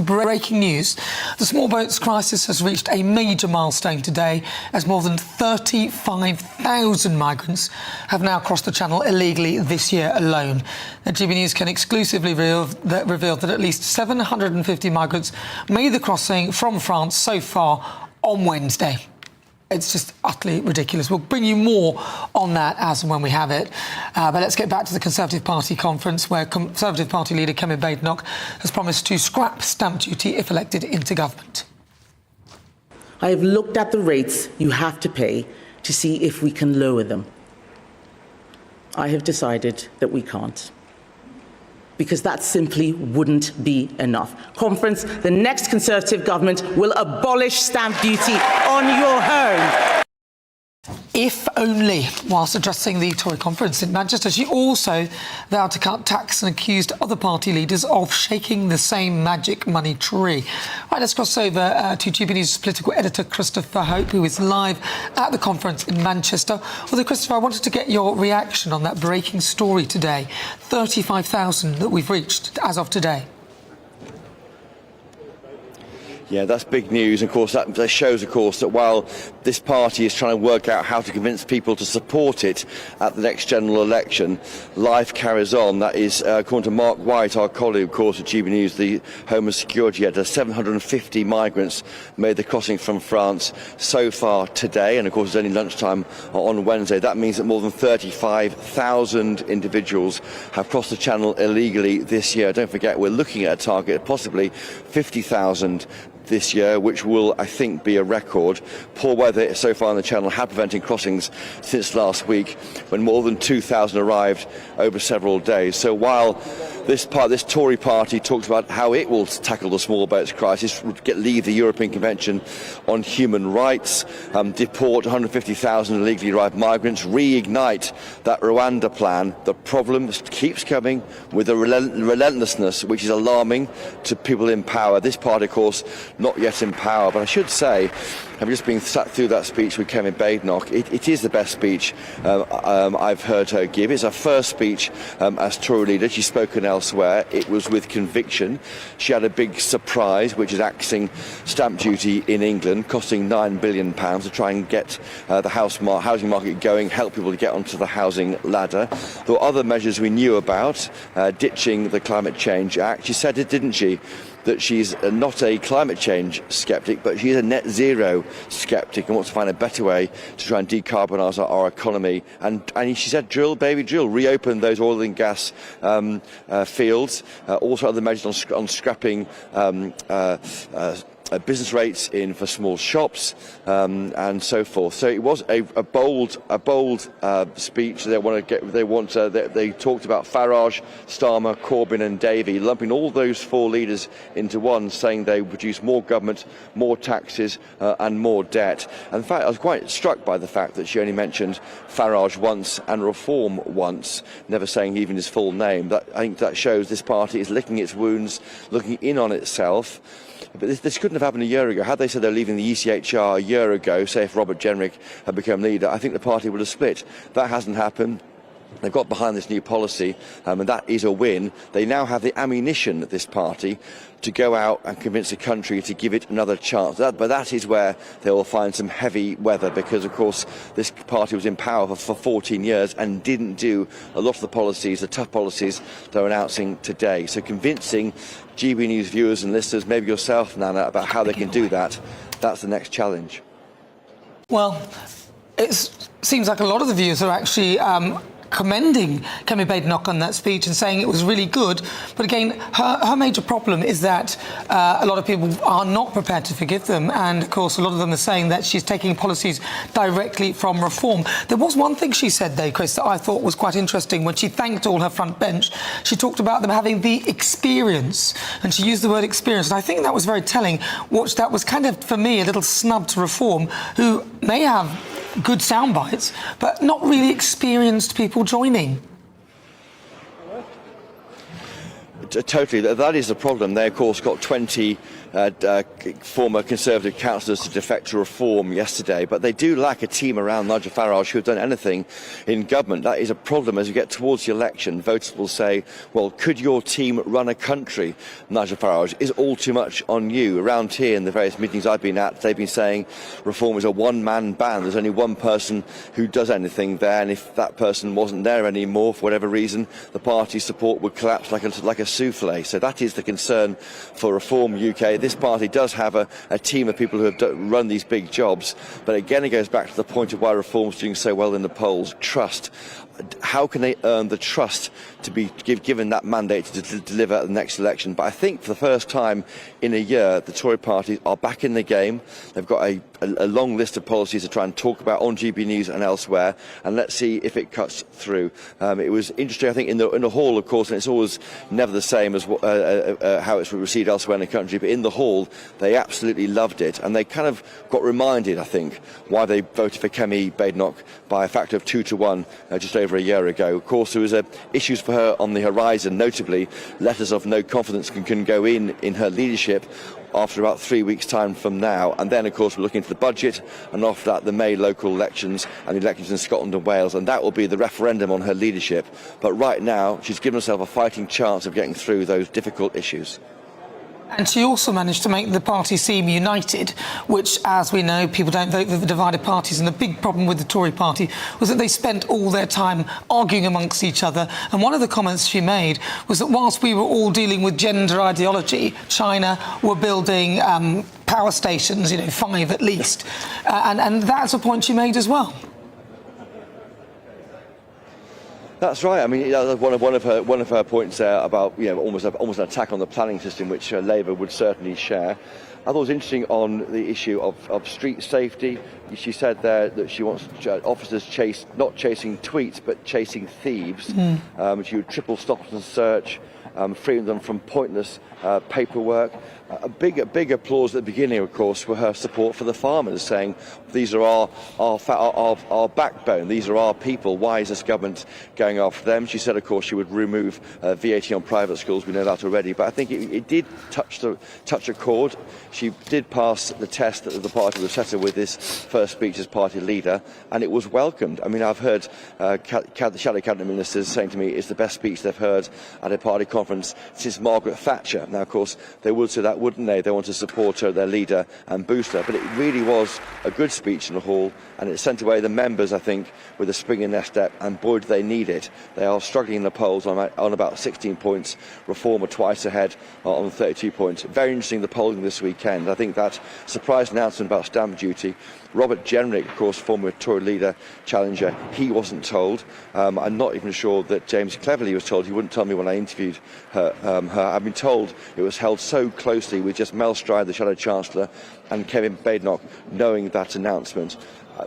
some breaking news. The small boats crisis has reached a major milestone today, as more than 35,000 migrants have now crossed the Channel illegally this year alone. Now, GB News can exclusively reveal that at least 750 migrants made the crossing from France so far on Wednesday. It's just utterly ridiculous. We'll bring you more on that as and when we have it. But let's get back to the Conservative Party conference, where Conservative Party leader Kemi Badenoch has promised to scrap stamp duty if elected into government. I have looked at the rates you have to pay to see if we can lower them. I have decided that we can't, because that simply wouldn't be enough. Conference, the next Conservative government will abolish stamp duty on your home. If only. Whilst addressing the Tory conference in Manchester, she also vowed to cut tax and accused other party leaders of shaking the same magic money tree. Right, let's cross over to GB News political editor Christopher Hope, who is live at the conference in Manchester. Although, Christopher, I wanted to get your reaction on that breaking story today. 35,000 that we've reached as of today. Yeah, that's big news. Of course, that shows, of course, that while this party is trying to work out how to convince people to support it at the next general election, life carries on. That is, according to Mark White, our colleague, of course, at GB News, the Home and Security editor, 750 migrants made the crossing from France so far today. And, of course, it's only lunchtime on Wednesday. That means that more than 35,000 individuals have crossed the Channel illegally this year. Don't forget, we're looking at a target of possibly 50,000 this year, which will, I think, be a record. Poor weather so far in the Channel had prevented crossings since last week, when more than 2,000 arrived over several days. So while this Tory party talks about how it will tackle the small boats crisis, leave the European Convention on Human Rights, deport 150,000 illegally arrived migrants, reignite that Rwanda plan, the problem keeps coming with a relentlessness which is alarming to people in power. This party, of course, not yet in power, but I should say, having just been sat through that speech with Kemi Badenoch, it is the best speech I've heard her give. It's her first speech as Tory leader. She's spoken elsewhere. It was with conviction. She had a big surprise, which is axing stamp duty in England, costing £9 billion to try and get the housing market going, help people to get onto the housing ladder. There were other measures we knew about, ditching the Climate Change Act. She said it, didn't she, that she's not a climate change sceptic, but she's a net zero sceptic and wants to find a better way to try and decarbonise our economy. And she said, drill, baby, drill, reopen those oil and gas fields. Also other measures on scrapping business rates in for small shops and so forth. So it was a bold speech. They talked about Farage, Starmer, Corbyn and Davey, lumping all those four leaders into one, saying they would produce more government, more taxes and more debt. And in fact, I was quite struck by the fact that she only mentioned Farage once and Reform once, never saying even his full name. I think that shows this party is licking its wounds, looking in on itself. But this couldn't have happened a year ago. Had they said they're leaving the ECHR a year ago, say if Robert Jenrick had become leader, I think the party would have split. That hasn't happened. They've got behind this new policy, and that is a win. They now have the ammunition, this party, to go out and convince the country to give it another chance. But that is where they will find some heavy weather, because, of course, this party was in power for 14 years and didn't do a lot of the policies, the tough policies they're announcing today. So convincing GB News viewers and listeners, maybe yourself, Nana, about how they can do that, that's the next challenge. Well, it seems like a lot of the viewers are actually commending Kemi Badenoch on that speech and saying it was really good. But again, her major problem is that a lot of people are not prepared to forgive them. And of course, a lot of them are saying that she's taking policies directly from Reform. There was one thing she said, though, Chris, that I thought was quite interesting. When she thanked all her front bench, she talked about them having the experience. And she used the word experience. And I think that was very telling. That was kind of, for me, a little snub to Reform, who may have good sound bites, but not really experienced people joining. Totally, that is the problem. They, of course, got 20 former Conservative councillors to defect to Reform yesterday, but they do lack a team around Nigel Farage who have done anything in government. That is a problem as we get towards the election. Voters will say, well, could your team run a country? Nigel Farage is all too much on you. Around here in the various meetings I've been at, they've been saying Reform is a one-man band. There's only one person who does anything there, and if that person wasn't there anymore for whatever reason, the party's support would collapse like a souffle. So that is the concern for Reform UK. This party does have a team of people who have run these big jobs, but again it goes back to the point of why Reform's doing so well in the polls. Trust. How can they earn the trust to be given that mandate to deliver at the next election? But I think for the first time in a year, the Tory parties are back in the game. They've got a long list of policies to try and talk about on GB News and elsewhere, and let's see if it cuts through. It was interesting, I think, in the hall, of course, and it's always never the same as how it's received elsewhere in the country, but in the hall, they absolutely loved it, and they kind of got reminded, I think, why they voted for Kemi Badenoch by a factor of 2 to 1 just over a year ago. Of course, there was issues for her on the horizon, notably letters of no confidence can go in her leadership after about 3 weeks' time from now. And then, of course, we're looking into the budget, and after that, the May local elections and the elections in Scotland and Wales, and that will be the referendum on her leadership. But right now, she's given herself a fighting chance of getting through those difficult issues. And she also managed to make the party seem united, which, as we know, people don't vote for the divided parties. And the big problem with the Tory party was that they spent all their time arguing amongst each other. And one of the comments she made was that whilst we were all dealing with gender ideology, China were building power stations, 5 at least. And that's a point she made as well. That's right. I mean, one of her points there about almost an attack on the planning system, which Labour would certainly share. I thought it was interesting on the issue of street safety. She said there that she wants officers not chasing tweets but chasing thieves. She would triple stop and search, freeing them from pointless paperwork. A big applause at the beginning, of course, for her support for the farmers, saying these are our backbone, these are our people. Why is this government going after them? She said, of course, she would remove VAT on private schools. We know that already, but I think it did touch a chord. She did pass the test that the party was set with this first speech as party leader, and it was welcomed. I mean, I've heard the shadow cabinet ministers saying to me it's the best speech they've heard at a party conference since Margaret Thatcher. Now, of course, they would say that, wouldn't they? They want to support her, their leader, and boost her. But it really was a good speech in the hall, and it sent away the members, I think, with a spring in their step, and boy, do they need it. They are struggling in the polls on about 16 points. Reform are twice ahead on 32 points. Very interesting, the polling this weekend. I think that surprise announcement about stamp duty, Robert Jenrick, of course, former Tory leader, challenger, he wasn't told. I'm not even sure that James Cleverly was told. He wouldn't tell me when I interviewed her. I've been told it was held so closely with just Mel Stride, the Shadow Chancellor, and Kevin Badenoch knowing that announcement.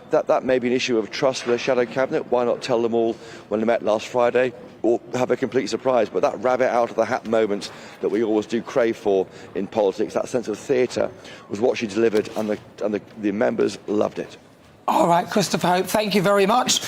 That may be an issue of trust with the Shadow Cabinet. Why not tell them all when they met last Friday, or have a complete surprise? But that rabbit out of the hat moment that we always do crave for in politics, that sense of theatre, was what she delivered, and the members loved it. All right, Christopher Hope, thank you very much.